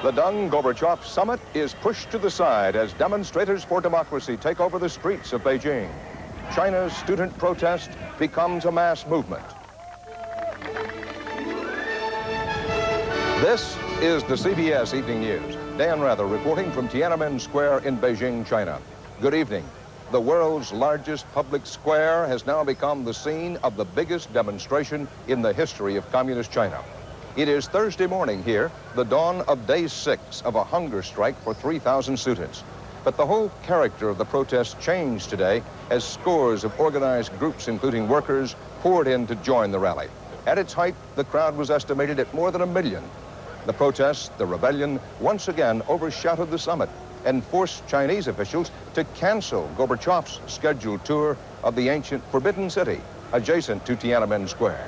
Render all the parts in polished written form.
The Deng-Gorbachev summit is pushed to the side as demonstrators for democracy take over the streets of Beijing. China's student protest becomes a mass movement. This is the CBS Evening News. Dan Rather reporting from Tiananmen Square in Beijing, China. Good evening. The world's largest public square has now become the scene of the biggest demonstration in the history of communist China. It is Thursday morning here, the dawn of day 6 of a hunger strike for 3,000 students. But the whole character of the protest changed today as scores of organized groups, including workers, poured in to join the rally. At its height, the crowd was estimated at more than 1 million. The protest, the rebellion, once again overshadowed the summit and forced Chinese officials to cancel Gorbachev's scheduled tour of the ancient Forbidden City, adjacent to Tiananmen Square.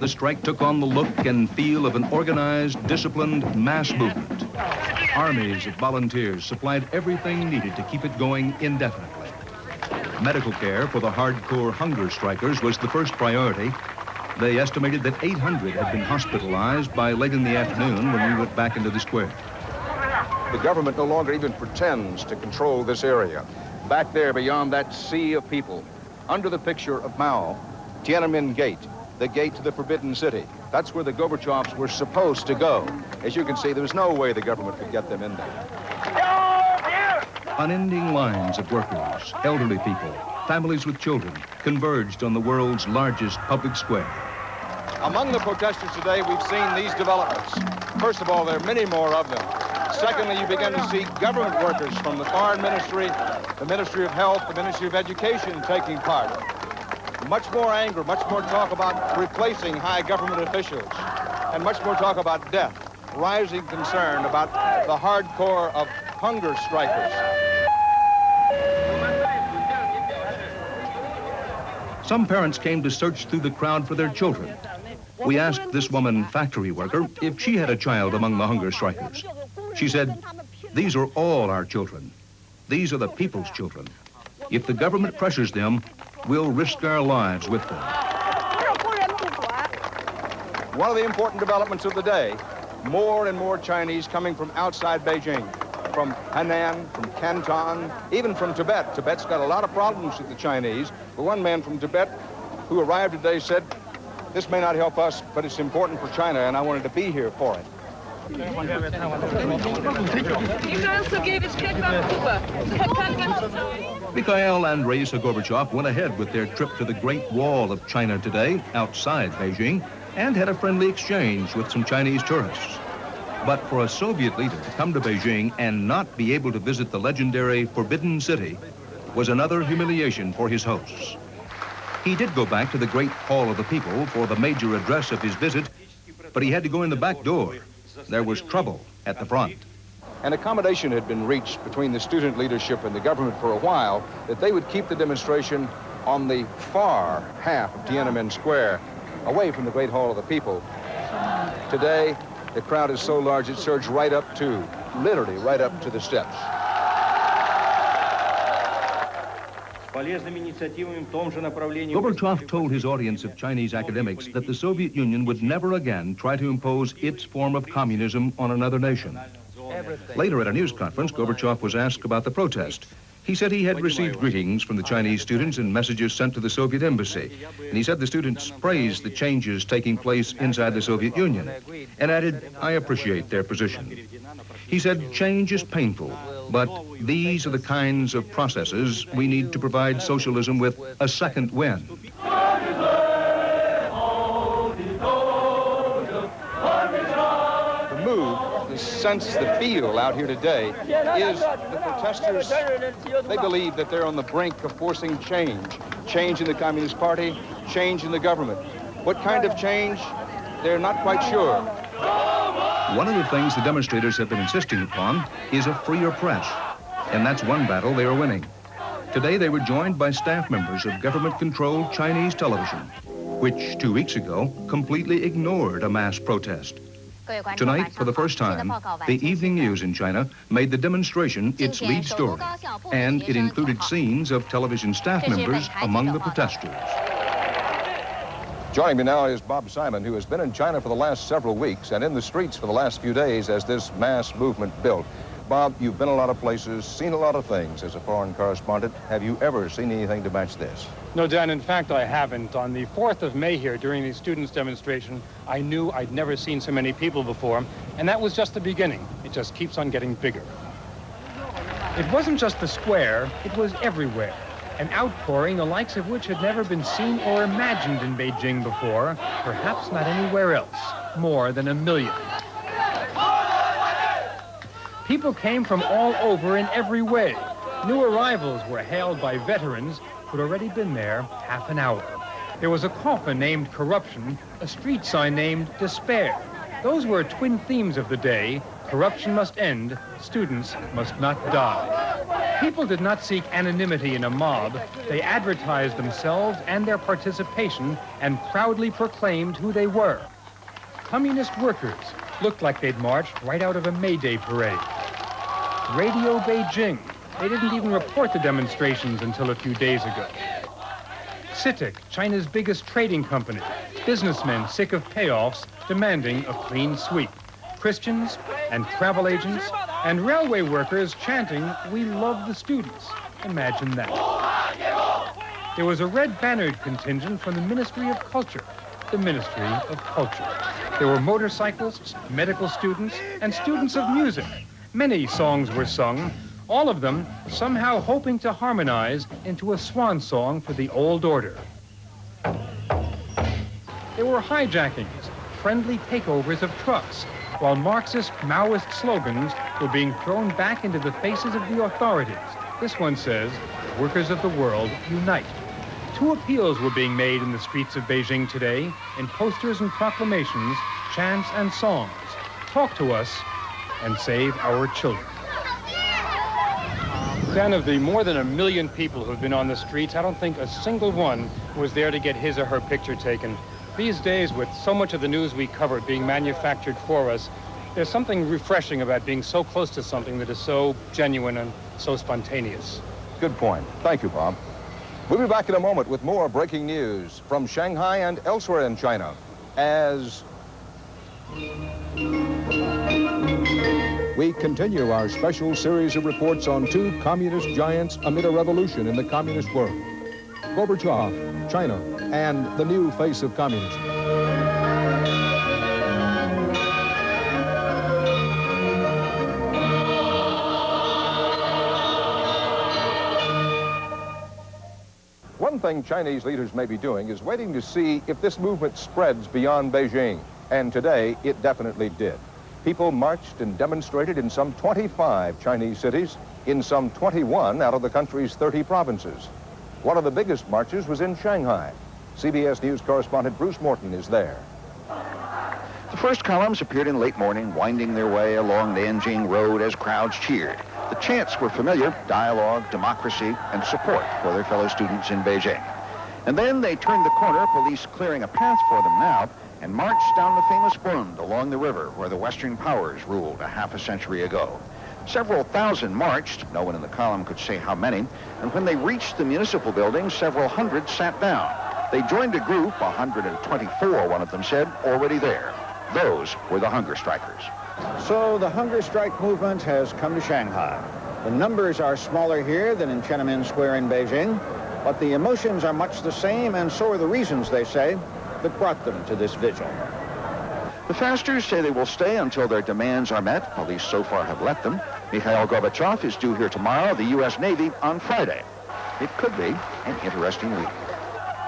The strike took on the look and feel of an organized, disciplined mass movement. Armies of volunteers supplied everything needed to keep it going indefinitely. Medical care for the hardcore hunger strikers was the first priority. They estimated that 800 had been hospitalized by late in the afternoon when we went back into the square. The government no longer even pretends to control this area. Back there beyond that sea of people, under the picture of Mao, Tiananmen Gate, the gate to the Forbidden City. That's where the Gorbachevs were supposed to go. As you can see, there was no way the government could get them in there. Unending lines of workers, elderly people, families with children converged on the world's largest public square. Among the protesters today, we've seen these developments. First of all, there are many more of them. Secondly, you begin to see government workers from the Foreign Ministry, the Ministry of Health, the Ministry of Education taking part. Much more anger, much more talk about replacing high government officials, and much more talk about death. Rising concern about the hardcore of hunger strikers. Some parents came to search through the crowd for their children. We asked this woman, factory worker, if she had a child among the hunger strikers. She said, "These are all our children. These are the people's children. If the government pressures them, we'll risk our lives with them." One of the important developments of the day, more and more Chinese coming from outside Beijing, from Henan, from Canton, even from Tibet. Tibet's got a lot of problems with the Chinese. But one man from Tibet who arrived today said, "This may not help us, but it's important for China, and I wanted to be here for it." Mikhail and Raisa Gorbachev went ahead with their trip to the Great Wall of China today, outside Beijing, and had a friendly exchange with some Chinese tourists. But for a Soviet leader to come to Beijing and not be able to visit the legendary Forbidden City was another humiliation for his hosts. He did go back to the Great Hall of the People for the major address of his visit, but he had to go in the back door. There was trouble at the front. An accommodation had been reached between the student leadership and the government for a while that they would keep the demonstration on the far half of Tiananmen Square, away from the Great Hall of the People. Today, the crowd is so large it surged right up to, literally right up to the steps. Gorbachev told his audience of Chinese academics that the Soviet Union would never again try to impose its form of communism on another nation. Later at a news conference, Gorbachev was asked about the protest. He said he had received greetings from the Chinese students and messages sent to the Soviet embassy. And he said the students praised the changes taking place inside the Soviet Union and added, "I appreciate their position." He said change is painful, but these are the kinds of processes we need to provide socialism with a second wind. The mood, the sense, the feel out here today is the protesters, they believe that they're on the brink of forcing change. Change in the Communist Party, change in the government. What kind of change? They're not quite sure. One of the things the demonstrators have been insisting upon is a freer press, and that's one battle they are winning. Today they were joined by staff members of government-controlled Chinese television, which 2 weeks ago completely ignored a mass protest. Tonight, for the first time, the evening news in China made the demonstration its lead story, and it included scenes of television staff members among the protesters. Joining me now is Bob Simon, who has been in China for the last several weeks and in the streets for the last few days as this mass movement built. Bob, you've been a lot of places, seen a lot of things as a foreign correspondent. Have you ever seen anything to match this? No, Dan, in fact, I haven't. On the 4th of May here, during the students' demonstration, I knew I'd never seen so many people before, and that was just the beginning. It just keeps on getting bigger. It wasn't just the square, it was everywhere. An outpouring the likes of which had never been seen or imagined in Beijing before, perhaps not anywhere else. More than 1 million. People came from all over in every way. New arrivals were hailed by veterans who'd already been there half an hour. There was a coffin named corruption, a street sign named despair. Those were twin themes of the day. Corruption must end, students must not die. People did not seek anonymity in a mob. They advertised themselves and their participation and proudly proclaimed who they were. Communist workers looked like they'd marched right out of a May Day parade. Radio Beijing. They didn't even report the demonstrations until a few days ago. CITIC, China's biggest trading company. Businessmen sick of payoffs, demanding a clean sweep. Christians and travel agents and railway workers chanting, "We love the students." Imagine that. There was a red-bannered contingent from the Ministry of Culture. The Ministry of Culture. There were motorcyclists, medical students, and students of music. Many songs were sung, all of them somehow hoping to harmonize into a swan song for the old order. There were hijackings, friendly takeovers of trucks, while Marxist, Maoist slogans were being thrown back into the faces of the authorities. This one says, "Workers of the world, unite." 2 appeals were being made in the streets of Beijing today, in posters and proclamations, chants and songs. Talk to us and save our children. Dan, of the more than 1 million people who've been on the streets, I don't think a single one was there to get his or her picture taken. These days, with so much of the news we covered being manufactured for us, there's something refreshing about being so close to something that is so genuine and so spontaneous. Good point. Thank you, Bob. We'll be back in a moment with more breaking news from Shanghai and elsewhere in China as we continue our special series of reports on 2 communist giants amid a revolution in the communist world. Gorbachev, China, and the new face of communism. One thing Chinese leaders may be doing is waiting to see if this movement spreads beyond Beijing. And today, it definitely did. People marched and demonstrated in some 25 Chinese cities, in some 21 out of the country's 30 provinces. One of the biggest marches was in Shanghai. CBS News correspondent Bruce Morton is there. The first columns appeared in late morning, winding their way along the Nanjing Road as crowds cheered. The chants were familiar: dialogue, democracy, and support for their fellow students in Beijing. And then they turned the corner, police clearing a path for them now, and marched down the famous Bund along the river where the Western powers ruled a half a century ago. Several thousand marched, no one in the column could say how many, and when they reached the municipal building, several hundred sat down. They joined a group, 124, one of them said, already there. Those were the hunger strikers. So the hunger strike movement has come to Shanghai. The numbers are smaller here than in Tiananmen Square in Beijing, but the emotions are much the same, and so are the reasons, they say, that brought them to this vigil. The fasters say they will stay until their demands are met. Police so far have let them. Mikhail Gorbachev is due here tomorrow, the U.S. Navy on Friday. It could be an interesting week.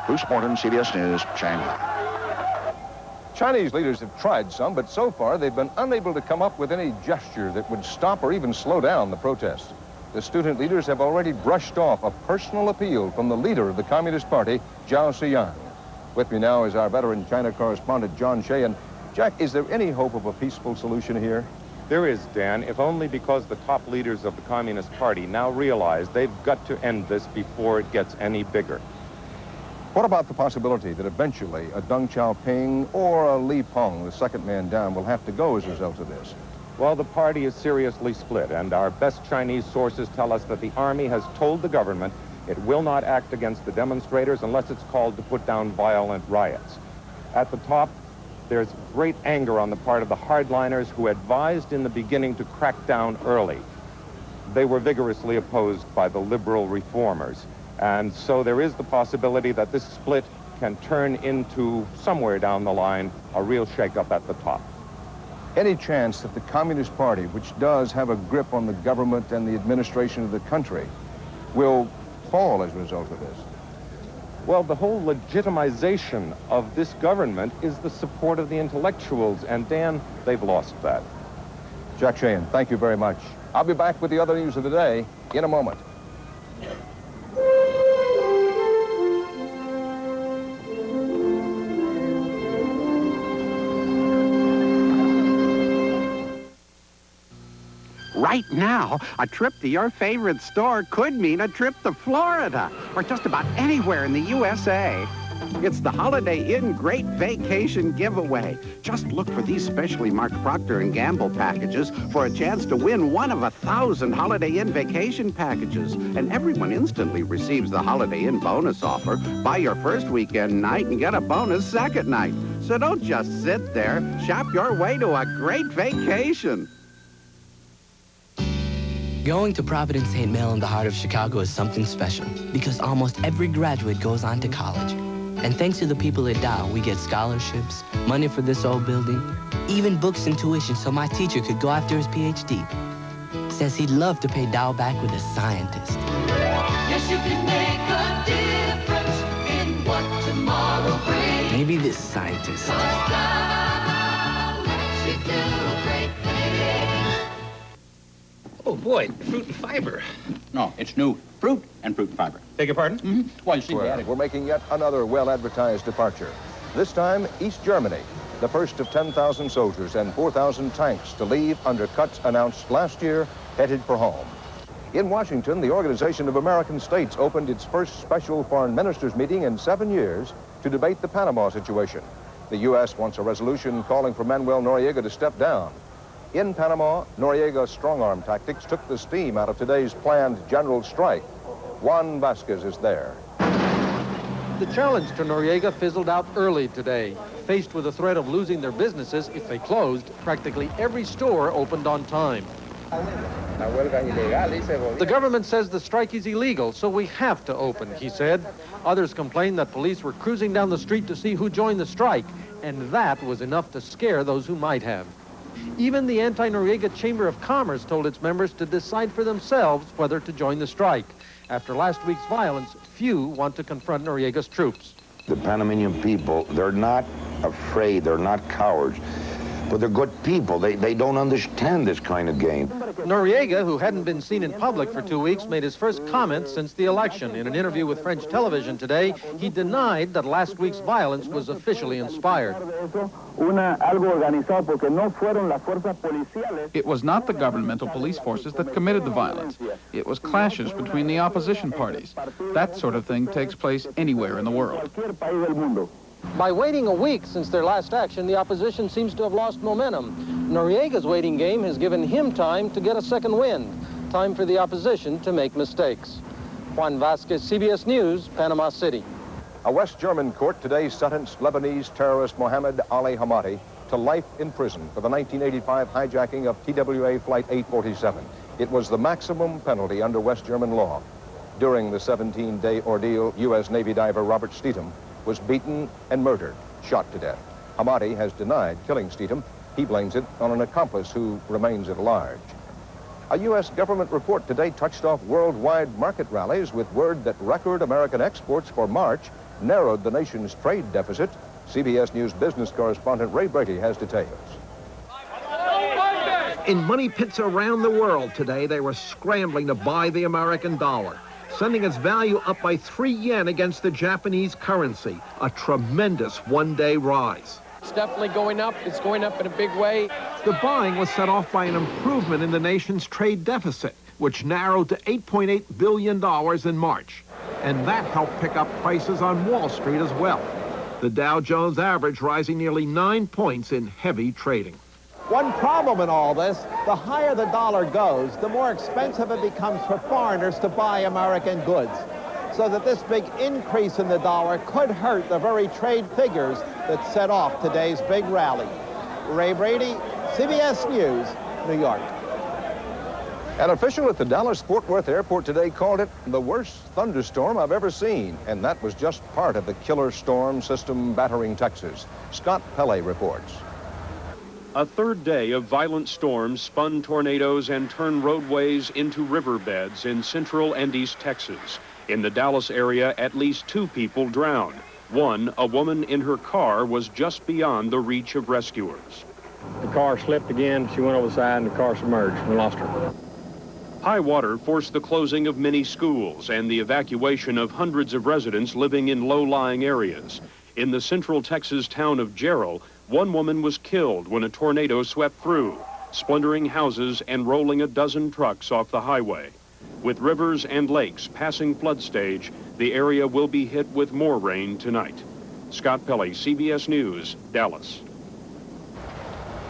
Bruce Morton, CBS News, Shanghai. Chinese leaders have tried some, but so far they've been unable to come up with any gesture that would stop or even slow down the protests. The student leaders have already brushed off a personal appeal from the leader of the Communist Party, Zhao Ziyang. With me now is our veteran China correspondent, John Shea. And Jack, is there any hope of a peaceful solution here? There is, Dan, if only because the top leaders of the Communist Party now realize they've got to end this before it gets any bigger. What about the possibility that eventually a Deng Xiaoping or a Li Peng, the second man down, will have to go as a result of this? Well, the party is seriously split, and our best Chinese sources tell us that the army has told the government it will not act against the demonstrators unless it's called to put down violent riots. At the top, there's great anger on the part of the hardliners who advised in the beginning to crack down early. They were vigorously opposed by the liberal reformers. And so there is the possibility that this split can turn into, somewhere down the line, a real shakeup at the top. Any chance that the Communist Party, which does have a grip on the government and the administration of the country, will fall as a result of this? Well, the whole legitimization of this government is the support of the intellectuals, and Dan, they've lost that. Jack Shahan, thank you very much. I'll be back with the other news of the day in a moment. Right now, a trip to your favorite store could mean a trip to Florida or just about anywhere in the USA. It's the Holiday Inn Great Vacation Giveaway. Just look for these specially marked Procter & Gamble packages for a chance to win one of 1,000 Holiday Inn vacation packages. And everyone instantly receives the Holiday Inn bonus offer. Buy your first weekend night and get a bonus second night. So don't just sit there. Shop your way to a great vacation. Going to Providence St. Mel in the heart of Chicago is something special because almost every graduate goes on to college. And thanks to the people at Dow, we get scholarships, money for this old building, even books and tuition so my teacher could go after his PhD. Says he'd love to pay Dow back with a scientist. Yes, you can make a difference in what tomorrow brings. Maybe this scientist. Dow lets you do great things. Oh, boy, fruit and fiber. No, it's new. Fruit and fruit and fiber. Beg your pardon? Mm-hmm. Well, you see, We're making yet another well-advertised departure. This time, East Germany, the first of 10,000 soldiers and 4,000 tanks to leave under cuts announced last year, headed for home. In Washington, the Organization of American States opened its first special foreign ministers meeting in 7 years to debate the Panama situation. The U.S. wants a resolution calling for Manuel Noriega to step down. In Panama, Noriega's strong-arm tactics took the steam out of today's planned general strike. Juan Vasquez is there. The challenge to Noriega fizzled out early today. Faced with the threat of losing their businesses if they closed, practically every store opened on time. The government says the strike is illegal, so we have to open, he said. Others complained that police were cruising down the street to see who joined the strike, and that was enough to scare those who might have. Even the anti-Noriega Chamber of Commerce told its members to decide for themselves whether to join the strike. After last week's violence, few want to confront Noriega's troops. The Panamanian people, they're not afraid, they're not cowards, but they're good people. They don't understand this kind of game. Noriega, who hadn't been seen in public for 2 weeks, made his first comment since the election. In an interview with French television today, he denied that last week's violence was officially inspired. It was not the governmental police forces that committed the violence. It was clashes between the opposition parties. That sort of thing takes place anywhere in the world. By waiting a week since their last action, the opposition seems to have lost momentum. Noriega's waiting game has given him time to get a second wind. Time for the opposition to make mistakes. Juan Vasquez, CBS News, Panama City. A West German court today sentenced Lebanese terrorist Mohammed Ali Hamadi to life in prison for the 1985 hijacking of TWA Flight 847. It was the maximum penalty under West German law. During the 17-day ordeal, U.S. Navy diver Robert Steedham was beaten and murdered, shot to death. Hamadi has denied killing Steedham. He blames it on an accomplice who remains at large. A U.S. government report today touched off worldwide market rallies with word that record American exports for March narrowed the nation's trade deficit. CBS News business correspondent Ray Brady has details. In money pits around the world today, they were scrambling to buy the American dollar, sending its value up by 3 yen against the Japanese currency, a tremendous one-day rise. It's definitely going up. It's going up in a big way. The buying was set off by an improvement in the nation's trade deficit, which narrowed to $8.8 billion in March. and that helped pick up prices on Wall Street as well. The Dow Jones average rising nearly 9 points in heavy trading. One problem in all this, the higher the dollar goes, the more expensive it becomes for foreigners to buy American goods. So that this big increase in the dollar could hurt the very trade figures that set off today's big rally. Ray Brady, CBS News, New York. An official at the Dallas-Fort Worth airport today called it the worst thunderstorm I've ever seen, and that was just part of the killer storm system battering Texas. Scott Pelley reports. A third day of violent storms spun tornadoes and turned roadways into riverbeds in central and east Texas. In the Dallas area, at least 2 people drowned. One, a woman in her car, was just beyond the reach of rescuers. The car slipped again. She went over the side and the car submerged. We lost her. High water forced the closing of many schools and the evacuation of hundreds of residents living in low-lying areas. In the central Texas town of Jarrell, one woman was killed when a tornado swept through, splintering houses and rolling a dozen trucks off the highway. With rivers and lakes passing flood stage, the area will be hit with more rain tonight. Scott Pelley, CBS News, Dallas.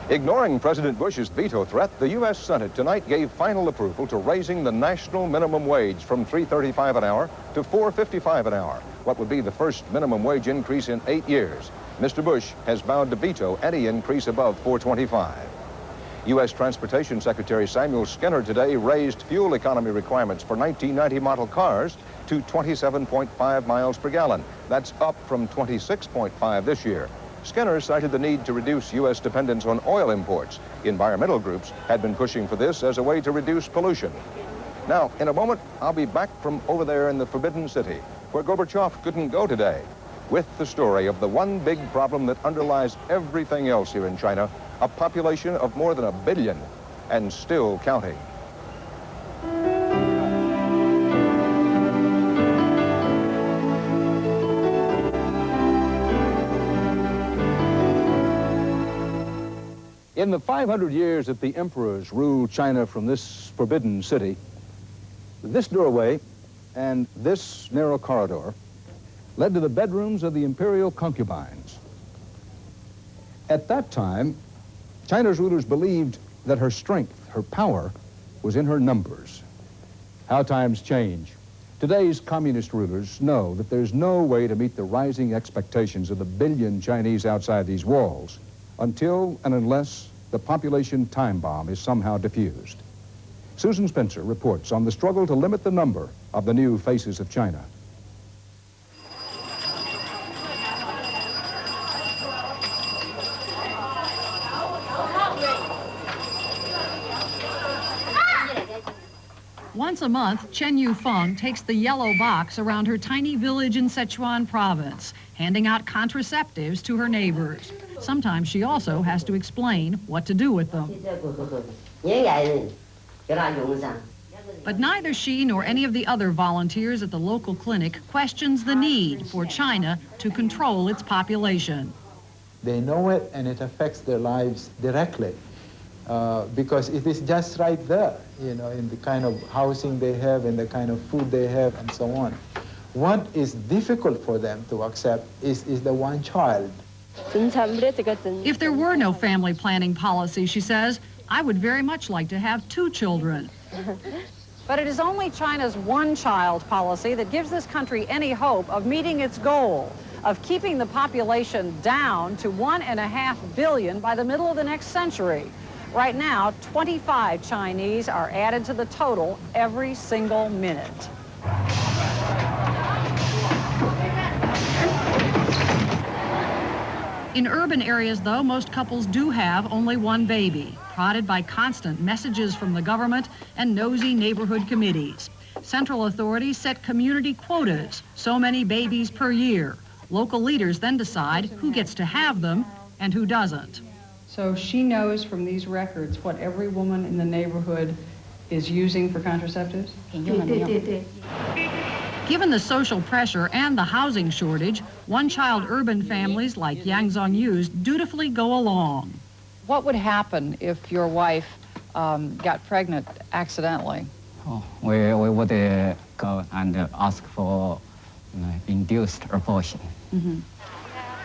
Ignoring President Bush's veto threat, the U.S. Senate tonight gave final approval to raising the national minimum wage from $3.35 an hour to $4.55 an hour, what would be the first minimum wage increase in 8 years. Mr. Bush has vowed to veto any increase above $4.25. U.S. Transportation Secretary Samuel Skinner today raised fuel economy requirements for 1990 model cars to 27.5 miles per gallon. That's up from 26.5 this year. Skinner cited the need to reduce U.S. dependence on oil imports. Environmental groups had been pushing for this as a way to reduce pollution. Now, in a moment, I'll be back from over there in the Forbidden City, where Gorbachev couldn't go today, with the story of the one big problem that underlies everything else here in China, a population of more than 1 billion, and still counting. In the 500 years that the emperors ruled China from this forbidden city, this doorway and this narrow corridor led to the bedrooms of the imperial concubines. At that time, China's rulers believed that her strength, her power, was in her numbers. How times change. Today's communist rulers know that there's no way to meet the rising expectations of the 1 billion Chinese outside these walls until and unless the population time bomb is somehow diffused. Susan Spencer reports on the struggle to limit the number of the new faces of China. Once a month, Chen Yufeng takes the yellow box around her tiny village in Sichuan province, handing out contraceptives to her neighbors. Sometimes she also has to explain what to do with them. But neither she nor any of the other volunteers at the local clinic questions the need for China to control its population. They know it and it affects their lives directly. Because it is just right there, you know, in the kind of housing they have, in the kind of food they have, and so on. What is difficult for them to accept is the one child. If there were no family planning policy, she says, I would very much like to have 2 children. But it is only China's one-child policy that gives this country any hope of meeting its goal of keeping the population down to 1.5 billion by the middle of the next century. Right now, 25 Chinese are added to the total every single minute. In urban areas, though, most couples do have only 1 baby, prodded by constant messages from the government and nosy neighborhood committees. Central authorities set community quotas, so many babies per year. Local leaders then decide who gets to have them and who doesn't. So she knows from these records what every woman in the neighborhood is using for contraceptives? Given the social pressure and the housing shortage, one-child urban families like Yang Zongyu's dutifully go along. What would happen if your wife got pregnant accidentally? we would go and ask for induced abortion. Mm-hmm.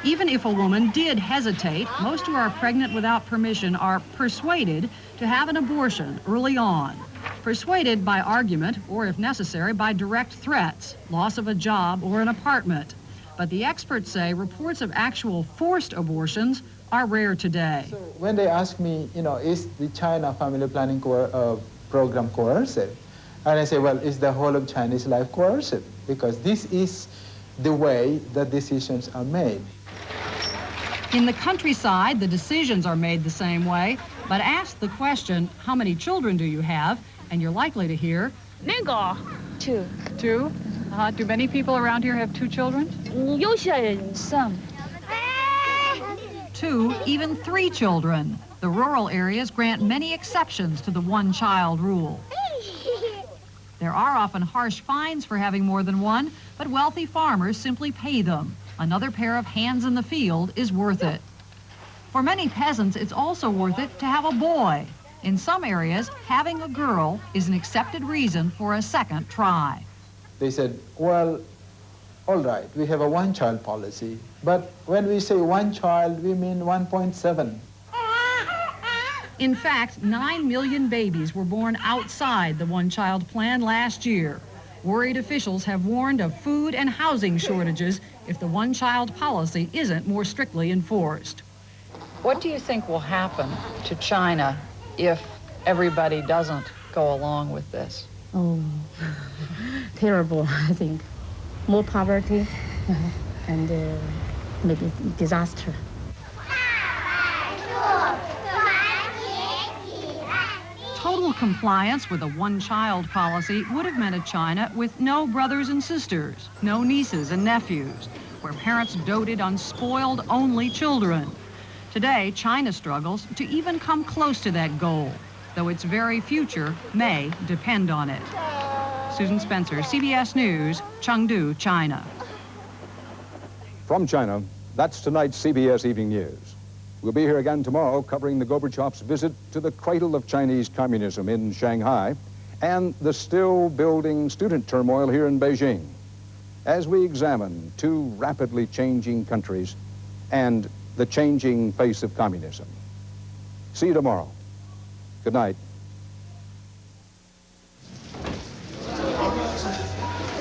Even if a woman did hesitate, most who are pregnant without permission are persuaded to have an abortion early on. Persuaded by argument, or if necessary, by direct threats, loss of a job or an apartment. But the experts say reports of actual forced abortions are rare today. So when they ask me, is the China family planning program coercive? And I say, well, is the whole of Chinese life coercive? Because this is the way that decisions are made. In the countryside, the decisions are made the same way, but ask the question, how many children do you have? And you're likely to hear, Two. Two? Do many people around here have 2 children? Some. 2, even 3 children. The rural areas grant many exceptions to the one-child rule. There are often harsh fines for having more than one, but wealthy farmers simply pay them. Another pair of hands in the field is worth it. For many peasants, it's also worth it to have a boy. In some areas, having a girl is an accepted reason for a second try. They said, well, all right, we have a one-child policy, but when we say one child, we mean 1.7. In fact, 9 million babies were born outside the one-child plan last year. Worried officials have warned of food and housing shortages if the one-child policy isn't more strictly enforced. What do you think will happen to China if everybody doesn't go along with this? Oh, terrible, I think. More poverty and maybe disaster. Total compliance with a one-child policy would have meant a China with no brothers and sisters, no nieces and nephews, where parents doted on spoiled only children. Today, China struggles to even come close to that goal, though its very future may depend on it. Susan Spencer, CBS News, Chengdu, China. From China, that's tonight's CBS Evening News. We'll be here again tomorrow covering the Gorbachev's visit to the cradle of Chinese communism in Shanghai and the still building student turmoil here in Beijing as we examine 2 rapidly changing countries and the changing face of communism. See you tomorrow. Good night.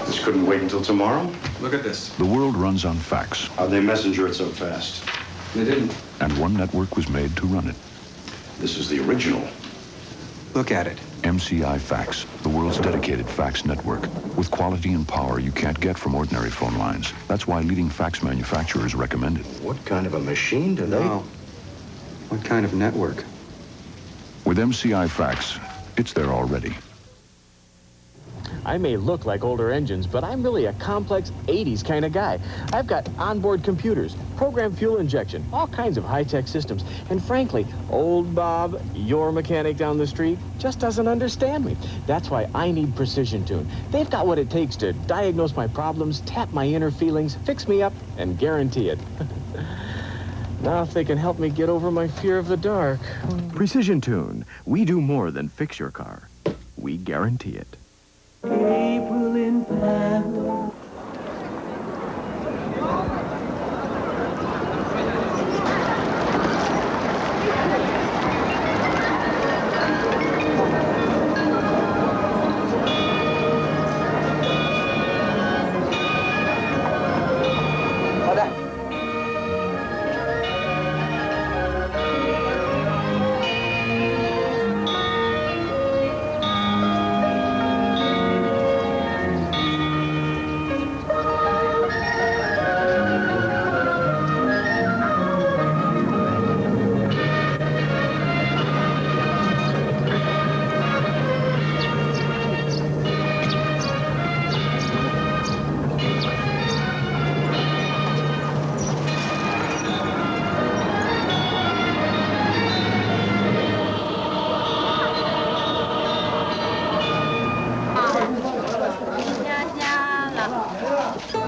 This couldn't wait until tomorrow? Look at this. The world runs on facts. How'd they messenger it so fast? They didn't. And one network was made to run it. This is the original. Look at it. MCI Fax, the world's dedicated fax network, with quality and power you can't get from ordinary phone lines. That's why leading fax manufacturers recommend it. What kind of a machine do they? No. What kind of network? With MCI Fax, it's there already. I may look like older engines, but I'm really a complex 80s kind of guy. I've got onboard computers, programmed fuel injection, all kinds of high-tech systems. And frankly, old Bob, your mechanic down the street, just doesn't understand me. That's why I need Precision Tune. They've got what it takes to diagnose my problems, tap my inner feelings, fix me up, and guarantee it. Now if they can help me get over my fear of the dark. Precision Tune. We do more than fix your car. We guarantee it. April in Paris.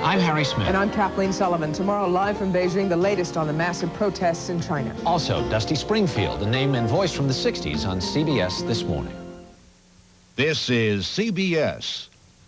I'm Harry Smith. And I'm Kathleen Sullivan. Tomorrow, live from Beijing, the latest on the massive protests in China. Also, Dusty Springfield, a name and voice from the 60s on CBS This Morning. This is CBS.